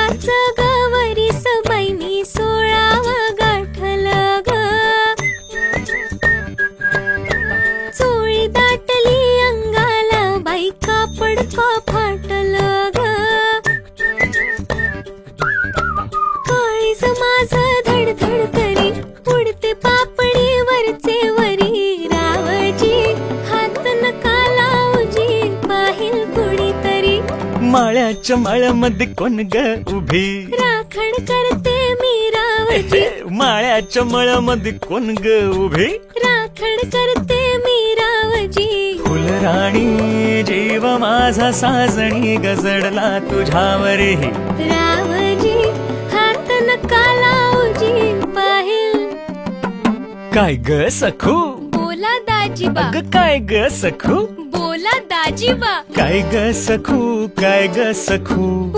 पाच गवरी सबैनी 16 गाठलं ग. चोळी दाटली अंगाला बाई कापड का फाटलं ग. काळीज माझं धडधड करी उडते पापणी वरचे वरी. रावजी हात नका लावजी पाहिल कुणीतरी. माळ्याच्या माळ्यामध्ये कोण ग उभी. राखण करते मी रावजी. माळ्याच्या माळ्यामध्ये कोण ग उभी. राखण करते मी रावजी. फुलराणी जीव माझा साजणी गजडला तुझ्यावरी. रावजी हात नका लावजी पाहिल. काय ग सखू. बोला दाजीबा. अग काय ग सखू. बोला दाजीबा. काय ग सखू काय ग सखू.